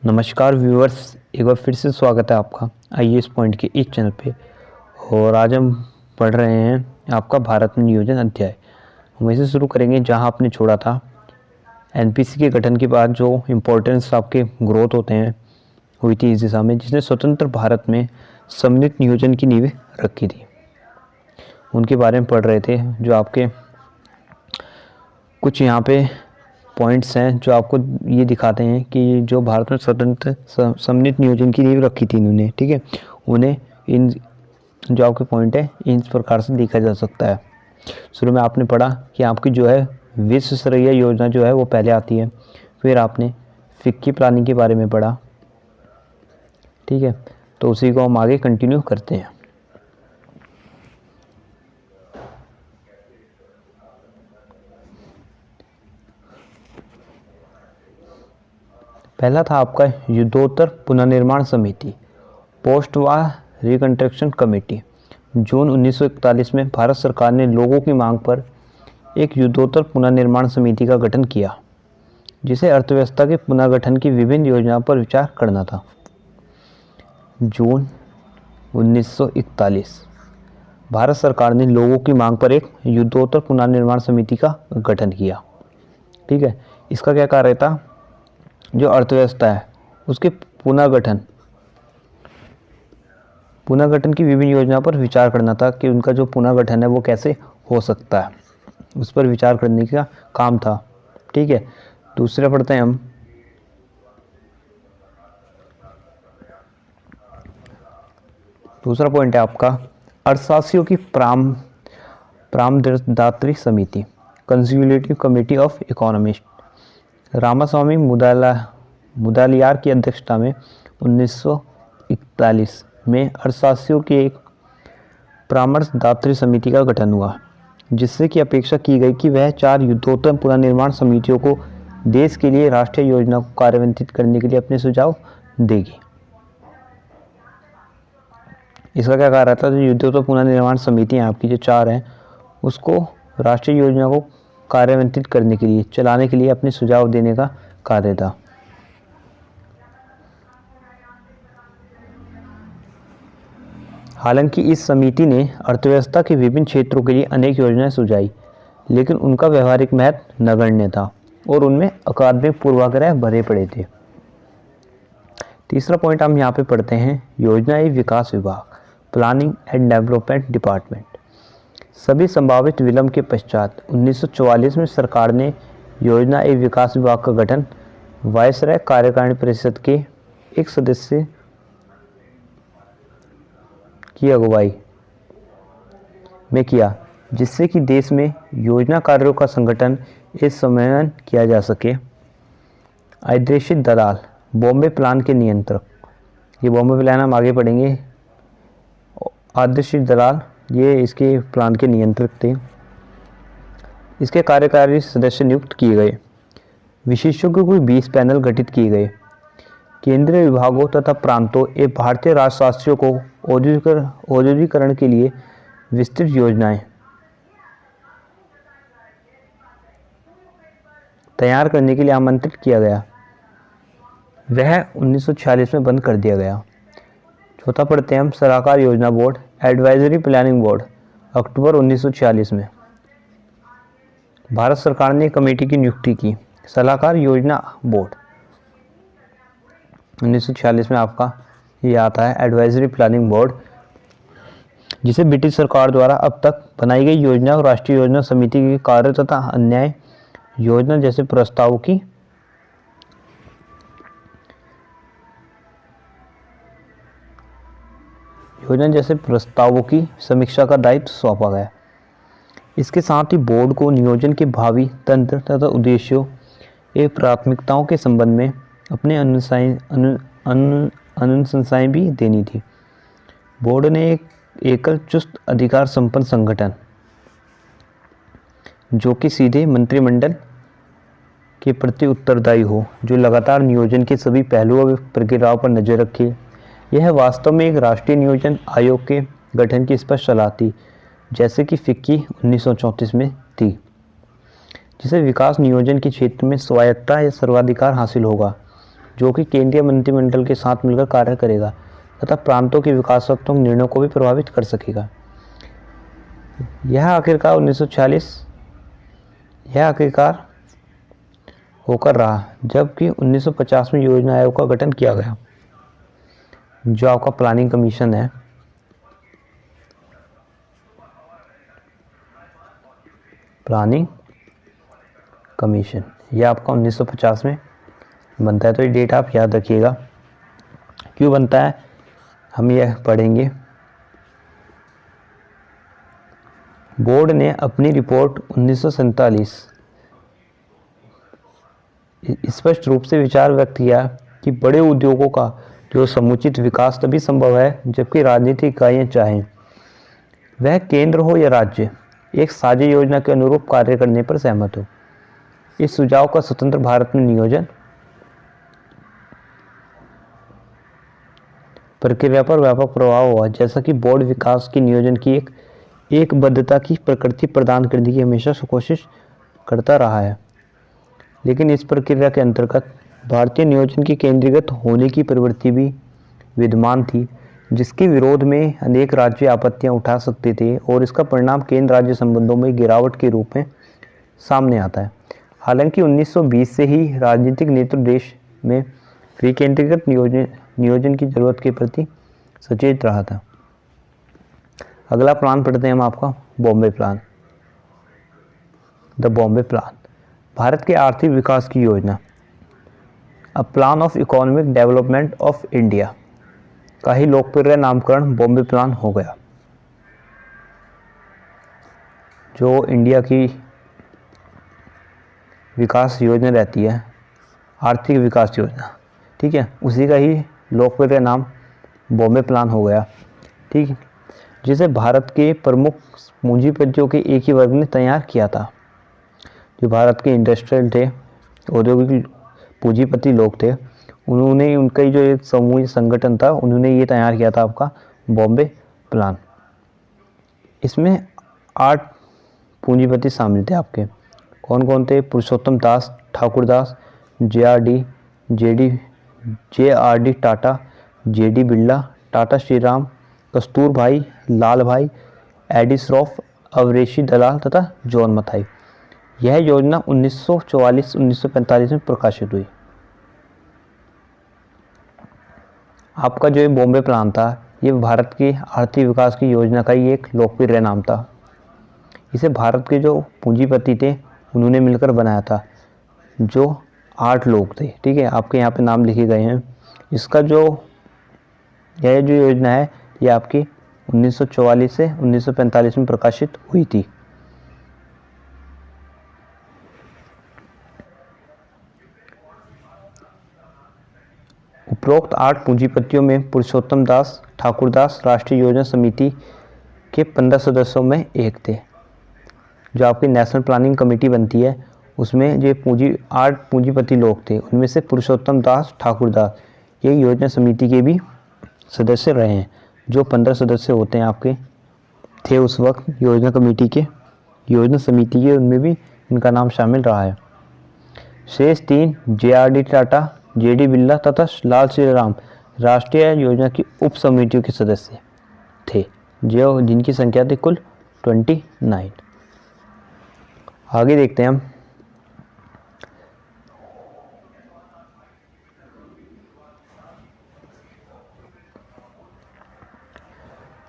नमस्कार व्यूअर्स, एक बार फिर से स्वागत है आपका आईएएस पॉइंट के इस चैनल पे। और आज हम पढ़ रहे हैं आपका भारत में नियोजन अध्याय। हम वैसे शुरू करेंगे जहां आपने छोड़ा था। एनपीसी के गठन के बाद जो इम्पोर्टेंस आपके ग्रोथ होते हैं हुई थी इस दिशा में, जिसने स्वतंत्र भारत में सम्मिलित नियोजन की नींव रखी थी, उनके बारे में पढ़ रहे थे। जो आपके कुछ यहाँ पे पॉइंट्स हैं जो आपको ये दिखाते हैं कि जो भारत में स्वतंत्र सम्मिलित नियोजन की नींव रखी थी इन्होंने, ठीक है, उन्हें इन जो आपके पॉइंट है इन प्रकार से देखा जा सकता है। शुरू में आपने पढ़ा कि आपकी जो है विश्व स्तरीय योजना जो है वो पहले आती है, फिर आपने फिक्की प्लानिंग के बारे में पढ़ा, ठीक है। तो उसी को हम आगे कंटिन्यू करते हैं। पहला था आपका युद्धोत्तर पुनर्निर्माण समिति, पोस्ट वार रिकंस्ट्रक्शन कमेटी। जून 1941 में भारत सरकार ने लोगों की मांग पर एक युद्धोत्तर पुनर्निर्माण समिति का गठन किया, जिसे अर्थव्यवस्था के पुनर्गठन की विभिन्न योजनाओं पर विचार करना था। जून 1941 भारत सरकार ने लोगों की मांग पर एक युद्धोत्तर पुनर्निर्माण समिति का गठन किया, ठीक है। इसका क्या कार्य था? जो अर्थव्यवस्था है उसके पुनर्गठन की विभिन्न योजनाओं पर विचार करना था कि उनका जो पुनर्गठन है वो कैसे हो सकता है, उस पर विचार करने का काम था, ठीक है। दूसरा पढ़ते हैं हम। दूसरा पॉइंट है आपका अर्थशास्त्रियों की परामर्शदात्री समिति, consultative committee of economist. Ramaswami Mudaliar की अध्यक्षता में 1941 में अर्थशास्त्रियों की एक परामर्शदात्री समिति का गठन हुआ, जिससे कि अपेक्षा की गई कि वह 4 युद्धोत्तर पुनर्निर्माण समितियों को देश के लिए राष्ट्रीय योजना को कार्यान्वित करने के लिए अपने सुझाव देगी। इसका क्या कार्य था? जो युद्धोत्तर पुनर्निर्माण समितियाँ आपकी जो 4 हैं, उसको राष्ट्रीय योजना को कार्यान्वित करने के लिए, चलाने के लिए अपने सुझाव देने का कार्य था। हालांकि इस समिति ने अर्थव्यवस्था के विभिन्न क्षेत्रों के लिए अनेक योजनाएं सुझाई, लेकिन उनका व्यवहारिक महत्व नगण्य था और उनमें अकादमिक पूर्वाग्रह भरे पड़े थे। तीसरा पॉइंट हम यहाँ पे पढ़ते हैं, योजना एवं विकास विभाग, प्लानिंग एंड डेवलपमेंट डिपार्टमेंट। सभी संभावित विलंब के पश्चात 1944 में सरकार ने योजना एवं विकास विभाग का गठन वायसराय कार्यकारिणी परिषद के एक सदस्य की अगुवाई में किया, जिससे कि देश में योजना कार्यों का संगठन एवं समन्वय किया जा सके। आदेशित दलाल, बॉम्बे प्लान के नियंत्रक, ये बॉम्बे प्लान हम आगे पढ़ेंगे। आदेशित दलाल ये इसके प्लान के नियंत्रक थे। इसके कार्यकारी सदस्य नियुक्त किए गए। विशेषज्ञों के 20 पैनल गठित किए गए। केंद्रीय विभागों तथा प्रांतों एवं भारतीय राजशास्त्रियों को औद्योगिकरण के लिए विस्तृत योजनाएं तैयार करने के लिए आमंत्रित किया गया। वह 1946 में बंद कर दिया गया। चौथा पढ़ते हैं हम, सलाहकार योजना बोर्ड, एडवाइजरी प्लानिंग बोर्ड। अक्टूबर 1946 में भारत सरकार ने कमेटी की नियुक्ति की। सलाहकार योजना बोर्ड 1946 में आपका ये आता है, एडवाइजरी प्लानिंग बोर्ड, जिसे ब्रिटिश सरकार द्वारा अब तक बनाई गई योजना और राष्ट्रीय योजना समिति के कार्य तथा अन्य योजना जैसे प्रस्तावों की समीक्षा का दायित्व सौंपा गया। इसके साथ ही बोर्ड को नियोजन के भावी तंत्र तथा उद्देश्यों एवं प्राथमिकताओं के संबंध में अपने अनुशंसाएं भी देनी थी। बोर्ड ने एक एकल चुस्त अधिकार संपन्न संगठन, जो कि सीधे मंत्रिमंडल के प्रति उत्तरदायी हो, जो लगातार नियोजन के सभी पहलुओं व प्रक्रियाओं पर नजर रखे। यह वास्तव में एक राष्ट्रीय नियोजन आयोग के गठन की स्पष्ट सलाह थी, जैसे कि फिक्की 1934 में थी, जिसे विकास नियोजन के क्षेत्र में स्वायत्तता या सर्वाधिकार हासिल होगा, जो कि केंद्रीय मंत्रिमंडल के साथ मिलकर कार्य करेगा तथा प्रांतों के विकासात्मक निर्णयों को भी प्रभावित कर सकेगा। यह आखिरकार होकर रहा, जबकि 1950 में योजना आयोग का गठन किया गया, जो आपका प्लानिंग कमीशन है। प्लानिंग कमीशन यह आपका 1950 में बनता है। तो ये डेट आप याद रखिएगा। क्यों बनता है हम यह पढ़ेंगे। बोर्ड ने अपनी रिपोर्ट 1947 स्पष्ट रूप से विचार व्यक्त किया कि बड़े उद्योगों का जो समुचित विकास तभी संभव है जबकि राजनीतिक इकाइयाँ चाहें, वह केंद्र हो या राज्य, एक साझी योजना के अनुरूप कार्य करने पर सहमत हो। इस सुझाव का स्वतंत्र भारत में नियोजन प्रक्रिया पर व्यापक प्रभाव हुआ, जैसा कि बोर्ड विकास की नियोजन की एकबद्धता की प्रकृति प्रदान करने की हमेशा कोशिश करता रहा है। लेकिन इस प्रक्रिया के अंतर्गत भारतीय नियोजन की केंद्रीकृत होने की प्रवृत्ति भी विद्यमान थी, जिसके विरोध में अनेक राज्य आपत्तियां उठा सकते थे और इसका परिणाम केंद्र राज्य संबंधों में गिरावट के रूप में सामने आता है। हालांकि 1920 से ही राजनीतिक नेतृत्व देश में विकेंद्रीकृत नियोजन की जरूरत के प्रति सचेत रहा था। अगला प्लान पढ़ते हैं हम आपका Bombay plan. The Bombay plan Bharat के आर्थिक विकास की योजना, a plan of economic development of India का ही लोकप्रिय नामकरण बॉम्बे प्लान हो गया। जो इंडिया की विकास योजना रहती है, आर्थिक विकास योजना, ठीक है, उसी का ही लोकप्रिय नाम बॉम्बे प्लान हो गया, ठीक है, जिसे भारत के प्रमुख पूंजीपतियों के एक ही वर्ग ने तैयार किया था। जो भारत के इंडस्ट्रियल थे, औद्योगिक पूंजीपति लोग थे, उन्होंने उनका ही जो एक समूह संगठन था, उन्होंने ये तैयार किया था आपका बॉम्बे प्लान। इसमें 8 पूंजीपति शामिल थे आपके। कौन कौन थे? पुरुषोत्तम दास, ठाकुर दास, जे.आर.डी. टाटा, जे.डी. बिरला, टाटा श्रीराम, कस्तूर भाई, लाल भाई, एडी श्रॉफ, अवरेशी दलाल तथा जॉन मथाई। यह योजना 1944-1945 में प्रकाशित हुई। आपका जो ये बॉम्बे प्लान था, ये भारत की आर्थिक विकास की योजना का ही एक लोकप्रिय नाम था। इसे भारत के जो पूंजीपति थे उन्होंने मिलकर बनाया था, जो 8 लोग थे, ठीक है, आपके यहाँ पे नाम लिखे गए हैं। इसका यह जो योजना है ये आपकी 1944 से 1945 में प्रकाशित हुई थी। उपरोक्त 8 पूंजीपतियों में पुरुषोत्तम दास ठाकुर दास राष्ट्रीय योजना समिति के 15 सदस्यों में एक थे। जो आपकी नेशनल प्लानिंग कमेटी बनती है, उसमें जो 8 पूंजीपति लोग थे, उनमें से पुरुषोत्तम दास ठाकुर दास ये योजना समिति के भी सदस्य रहे हैं। जो 15 सदस्य होते हैं आपके थे उस वक्त योजना कमेटी के, योजना समिति के, उनमें भी इनका नाम शामिल रहा है। शेष 3 जे.आर.डी. टाटा, जे.डी. बिरला तथा लाल श्रीराम राष्ट्रीय योजना की उप समितियों के सदस्य थे, जो जिनकी संख्या थी कुल 29। आगे देखते हैं हम।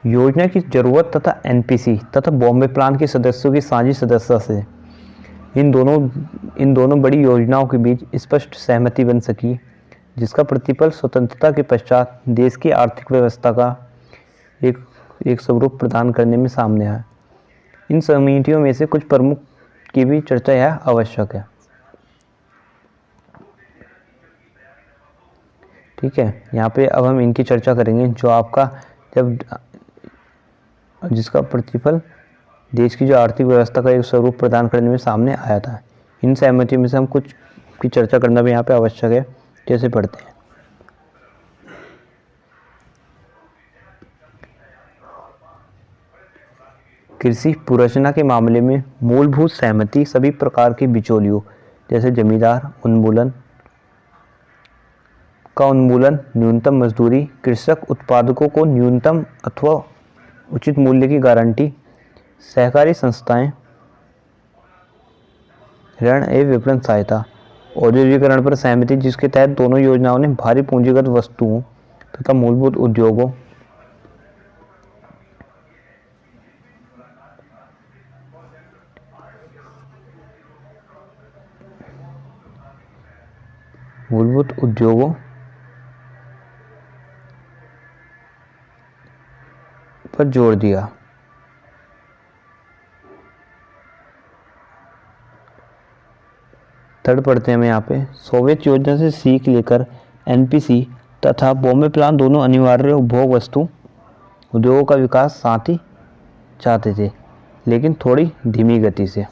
योजना की जरूरत तथा एनपीसी तथा बॉम्बे प्लान के सदस्यों की साझी सदस्यता से इन दोनों बड़ी योजनाओं के बीच स्पष्ट सहमति बन सकी, जिसका प्रतिफल स्वतंत्रता के पश्चात देश की आर्थिक व्यवस्था का एक स्वरूप प्रदान करने में सामने आया। इन समितियों में से कुछ प्रमुख की भी चर्चा यह आवश्यक है, ठीक है। यहाँ पे अब हम इनकी चर्चा करेंगे, जो आपका जिसका प्रतिफल देश की जो आर्थिक व्यवस्था का एक स्वरूप प्रदान करने में सामने आया था। इन सहमतियों में से हम कुछ की चर्चा करना भी यहाँ पे आवश्यक है। जैसे पढ़ते हैं, कृषि पुरचना के मामले में मूलभूत सहमति सभी प्रकार के बिचौलियों जैसे जमींदार, उन्मूलन का उन्मूलन, न्यूनतम मजदूरी, कृषक उत्पादकों को न्यूनतम अथवा उचित मूल्य की गारंटी, सहकारी संस्थाएं, ऋण एवं विपणन सहायता, औद्योगिकरण पर सहमति जिसके तहत दोनों योजनाओं ने भारी पूंजीगत वस्तुओं तथा मूलभूत उद्योगों पर जोर दिया। थर्ड पढ़ते हैं हम यहाँ पे, सोवियत योजना से सीख लेकर एनपीसी तथा बॉम्बे प्लान दोनों अनिवार्य उपभोग वस्तु उद्योगों का विकास साथ ही चाहते थे, लेकिन थोड़ी धीमी गति से।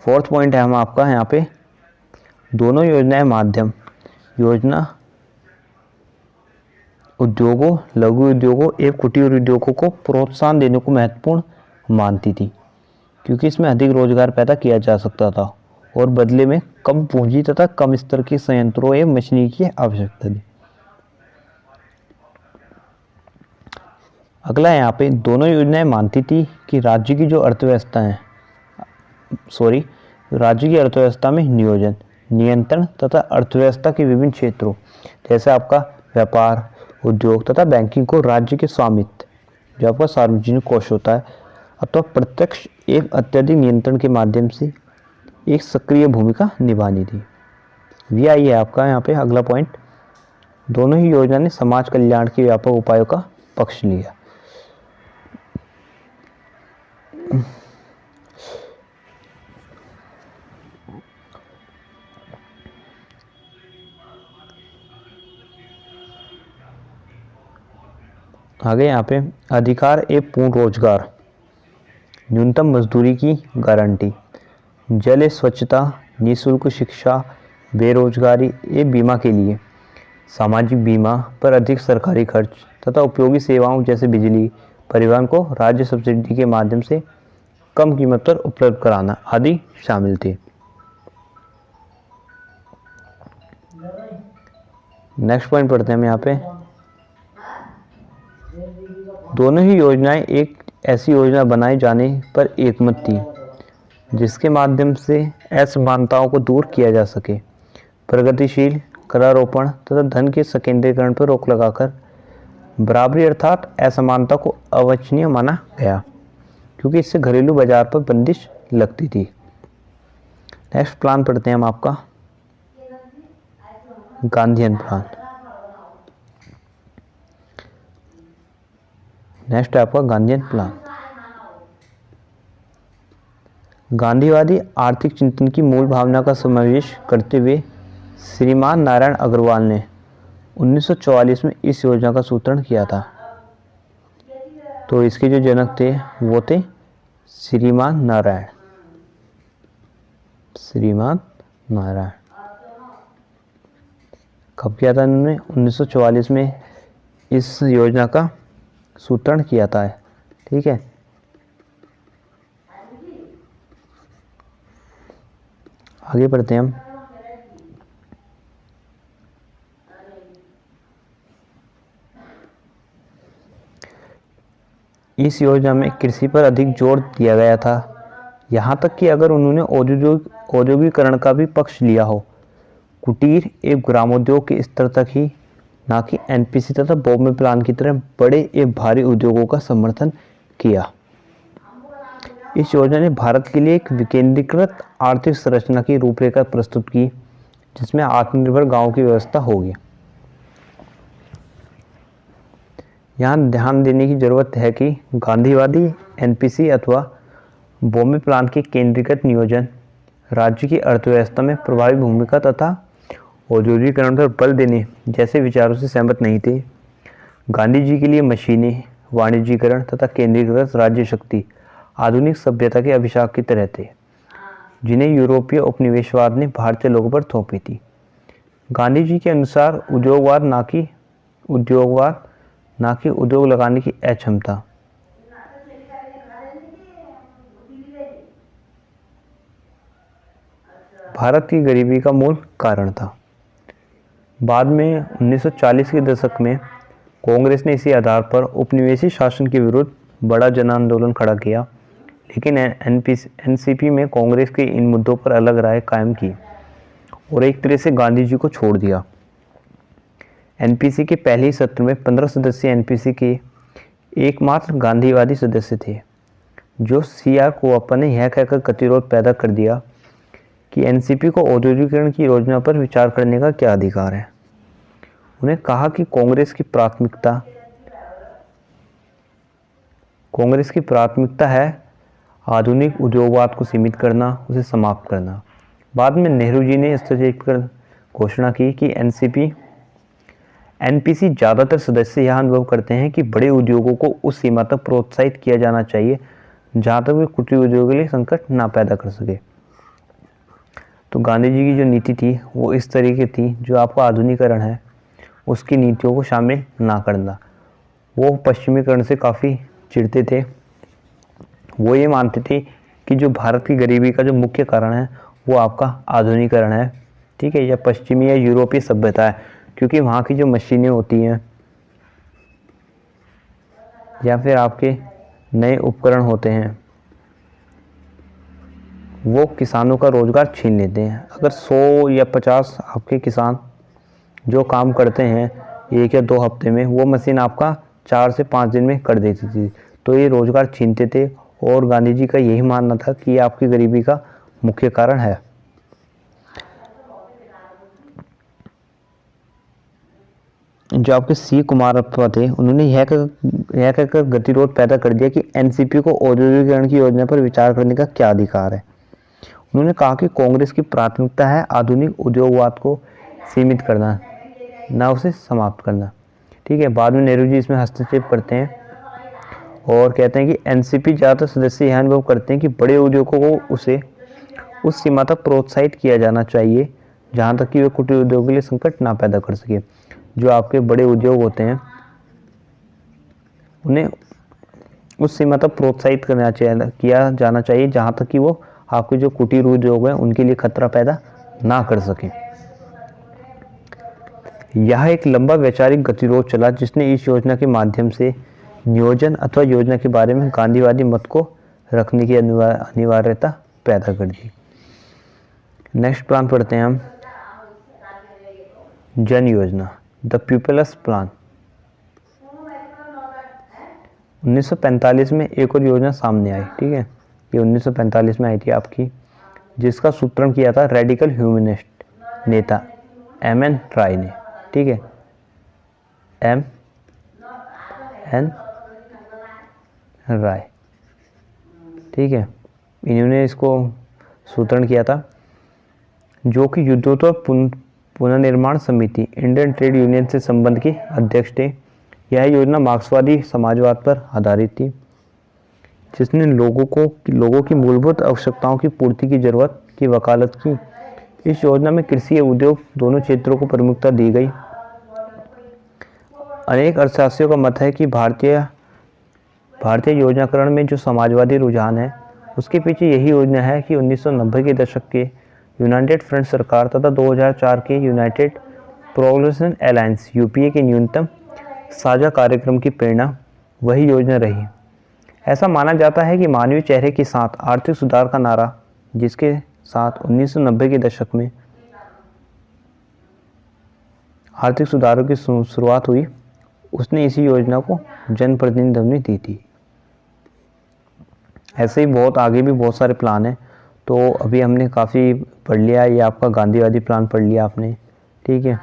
फोर्थ पॉइंट है हम आपका यहाँ पे, दोनों योजनाएं माध्यम योजना उद्योगों, लघु उद्योगों एवं कुटीर उद्योगों को प्रोत्साहन देने को महत्वपूर्ण मानती थी, क्योंकि इसमें अधिक रोजगार पैदा किया जा सकता था और बदले में कम पूंजी तथा कम स्तर के संयंत्रों एवं मशीनरी की आवश्यकता थी। अगला यहाँ पे, दोनों योजनाएं मानती थी कि राज्य की अर्थव्यवस्था में नियोजन, नियंत्रण तथा अर्थव्यवस्था के विभिन्न क्षेत्रों जैसे आपका व्यापार, उद्योग तथा बैंकिंग को राज्य के स्वामित्व, जो आपका सार्वजनिक कोष होता है, अथवा प्रत्यक्ष एवं अत्यधिक नियंत्रण के माध्यम से एक सक्रिय भूमिका निभानी थी। VI है आपका यहाँ पे अगला पॉइंट, दोनों ही योजना ने समाज कल्याण के व्यापक उपायों का पक्ष लिया। आगे यहाँ पे, अधिकार एवं पूर्ण रोजगार, न्यूनतम मजदूरी की गारंटी, जल स्वच्छता, निःशुल्क शिक्षा, बेरोजगारी एवं बीमा के लिए सामाजिक बीमा पर अधिक सरकारी खर्च तथा उपयोगी सेवाओं जैसे बिजली, परिवहन को राज्य सब्सिडी के माध्यम से कम कीमत पर उपलब्ध कराना आदि शामिल थे। नेक्स्ट पॉइंट पढ़ते हैं हम यहाँ पे, दोनों ही योजनाएं एक ऐसी योजना बनाए जाने पर एकमत थी जिसके माध्यम से असमानताओं को दूर किया जा सके, प्रगतिशील करारोपण तथा धन के संकेंद्रीकरण पर रोक लगाकर बराबरी अर्थात असमानता को अवांछनीय माना गया, क्योंकि इससे घरेलू बाजार पर बंदिश लगती थी। नेक्स्ट प्लान पढ़ते हैं हम आपका, गांधीयन प्लान। नेक्स्ट है आपका गांधीयन प्लान। गांधीवादी आर्थिक चिंतन की मूल भावना का समावेश करते हुए श्रीमान नारायण अग्रवाल ने 1944 में इस योजना का सूत्रण किया था। तो इसके जो जनक थे वो थे श्रीमान नारायण। कब किया था इन्होंने? 1944 में इस योजना का सूत्रण किया था, ठीक है। आगे बढ़ते हैं हम। इस योजना में कृषि पर अधिक जोर दिया गया था, यहाँ तक कि अगर उन्होंने औद्योगिकरण का भी पक्ष लिया हो, कुटीर एवं ग्रामोद्योग के स्तर तक ही, ना कि एनपीसी तथा बॉम्बे प्लान की तरह बड़े एवं भारी उद्योगों का समर्थन किया। इस योजना ने भारत के लिए एक विकेंद्रीकृत आर्थिक संरचना की रूपरेखा प्रस्तुत की, जिसमें आत्मनिर्भर गांव की व्यवस्था होगी। यहाँ ध्यान देने की जरूरत है कि गांधीवादी एनपीसी अथवा बॉम्बे प्लान के केंद्रीकृत नियोजन, राज्य की अर्थव्यवस्था में प्रभावी भूमिका तथा औद्योगिकरण पर बल देने जैसे विचारों से सहमत नहीं थे। गांधी जी के लिए मशीनें, वाणिज्यीकरण तथा केंद्रीकृत राज्य शक्ति आधुनिक सभ्यता के अभिशाप की तरह थे, जिन्हें यूरोपीय उपनिवेशवाद ने भारतीय लोगों पर थोपी थी। गांधी जी के अनुसार उद्योगवाद ना कि उद्योग लगाने की अक्षमता, भारत की गरीबी का मूल कारण था। बाद में 1940 के दशक में कांग्रेस ने इसी आधार पर उपनिवेशी शासन के विरुद्ध बड़ा जन आंदोलन खड़ा किया, लेकिन एनसीपी में कांग्रेस के इन मुद्दों पर अलग राय कायम की और एक तरह से गांधी जी को छोड़ दिया। एनपीसी के पहले ही सत्र में 15 सदस्य एनपीसी के एकमात्र गांधीवादी सदस्य थे, जो सीआर कोअप्पा ने यह कहकर गतिरोध पैदा कर दिया कि एनसीपी को औद्योगिकीकरण की योजना पर विचार करने का क्या अधिकार है। उन्हें कहा कि कांग्रेस की प्राथमिकता है आधुनिक उद्योगवाद को सीमित करना, उसे समाप्त करना। बाद में नेहरू जी ने हस्तक्षेप कर घोषणा की कि एनपीसी ज़्यादातर सदस्य यह अनुभव करते हैं कि बड़े उद्योगों को उस सीमा तक प्रोत्साहित किया जाना चाहिए जहाँ तक वे कुटीर उद्योग के लिए संकट ना पैदा कर सके। तो गांधी जी की जो नीति थी वो इस तरीके थी, जो आपका आधुनिकीकरण है उसकी नीतियों को शामिल ना करना। वो पश्चिमीकरण से काफ़ी चिढ़ते थे। वो ये मानते थे कि जो भारत की गरीबी का जो मुख्य कारण है वो आपका आधुनिकीकरण है, ठीक है, या पश्चिमी या यूरोपीय सभ्यता है, क्योंकि वहाँ की जो मशीनें होती हैं या फिर आपके नए उपकरण होते हैं वो किसानों का रोजगार छीन लेते हैं। अगर 100 या 50 आपके किसान जो काम करते हैं 1 या 2 हफ्ते में, वो मशीन आपका 4 से 5 दिन में कर देती थी। तो ये रोजगार छीनते थे और गांधी जी का यही मानना था कि ये आपकी गरीबी का मुख्य कारण है। जो आपके सी कुमारप्पा थे उन्होंने यह कहकर गतिरोध पैदा कर दिया कि एनसीपी को औद्योगिकीकरण की योजना पर विचार करने का क्या अधिकार है। उन्होंने कहा कि कांग्रेस की प्राथमिकता है आधुनिक उद्योगवाद को सीमित करना, ना उसे समाप्त करना, ठीक है। बाद में नेहरू जी इसमें हस्तक्षेप करते हैं और कहते हैं कि एनसीपी ज़्यादातर सदस्य यह अनुभव करते हैं कि बड़े उद्योगों को उसे उस सीमा तक प्रोत्साहित किया जाना चाहिए जहाँ तक कि वे कुटीर उद्योग के लिए संकट ना पैदा कर सके। जो आपके बड़े उद्योग होते हैं उन्हें उस सीमा तक प्रोत्साहित किया जाना चाहिए जहाँ तक कि वो आपके जो कुटीर उद्योग हैं उनके लिए खतरा पैदा ना कर सकें। यह एक लंबा वैचारिक गतिरोध चला जिसने इस योजना के माध्यम से नियोजन अथवा योजना के बारे में गांधीवादी मत को रखने की अनिवार्यता पैदा कर दी। नेक्स्ट प्लान पढ़ते हैं हम, जन योजना, द पीपल्स प्लान। 1945 में एक और योजना सामने आई, ठीक है, ये 1945 में आई थी आपकी, जिसका सूत्रण किया था रेडिकल ह्यूमनिस्ट नेता M.N. राय ने, ठीक है, M.N. राय, ठीक है। इन्होंने इसको सूत्रण किया था, जो कि युद्धोत्तर पुनर्निर्माण समिति इंडियन ट्रेड यूनियन से संबंध के अध्यक्ष थे। यह योजना मार्क्सवादी समाजवाद पर आधारित थी, जिसने लोगों की मूलभूत आवश्यकताओं की पूर्ति की जरूरत की वकालत की। इस योजना में कृषि और उद्योग दोनों क्षेत्रों को प्रमुखता दी गई। अनेक अर्थशास्त्रियों का मत है कि भारतीय योजनाकरण में जो समाजवादी रुझान है उसके पीछे यही योजना है कि 1990 के दशक के यूनाइटेड फ्रंट सरकार तथा 2004 के यूनाइटेड प्रोग्रेसिव अलायंस यूपीए के न्यूनतम साझा कार्यक्रम की प्रेरणा वही योजना रही। ऐसा माना जाता है कि मानवीय चेहरे के साथ आर्थिक सुधार का नारा, जिसके साथ 1990 के दशक में आर्थिक सुधारों की शुरुआत हुई, उसने इसी योजना को जनप्रतिनिधि दी थी। ऐसे ही बहुत आगे भी बहुत सारे प्लान हैं, तो अभी हमने काफ़ी पढ़ लिया। ये आपका गांधीवादी प्लान पढ़ लिया आपने, ठीक है,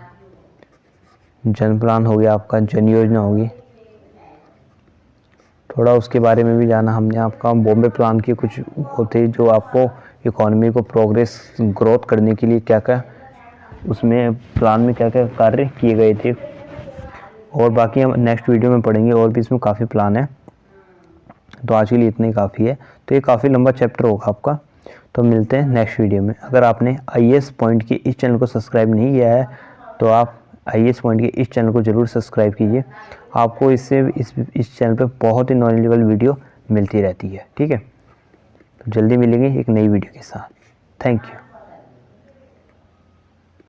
जन प्लान हो गया, आपका जन योजना होगी, थोड़ा उसके बारे में भी जाना हमने। आपका बॉम्बे प्लान के कुछ होते जो आपको इकोनॉमी को ग्रोथ करने के लिए क्या क्या उसमें प्लान में क्या क्या कार्य किए गए थे, और बाकी हम नेक्स्ट वीडियो में पढ़ेंगे। और भी इसमें काफ़ी प्लान है, तो आज के लिए इतना ही काफ़ी है। तो ये काफ़ी लंबा चैप्टर होगा आपका, तो मिलते हैं नेक्स्ट वीडियो में। अगर आपने IAS पॉइंट के इस चैनल को सब्सक्राइब नहीं किया है तो आप IAS पॉइंट के इस चैनल को ज़रूर सब्सक्राइब कीजिए। आपको इससे इस चैनल पे बहुत ही नॉलेजेबल वीडियो मिलती रहती है, ठीक है। तो जल्दी मिलेंगे एक नई वीडियो के साथ। Thank you.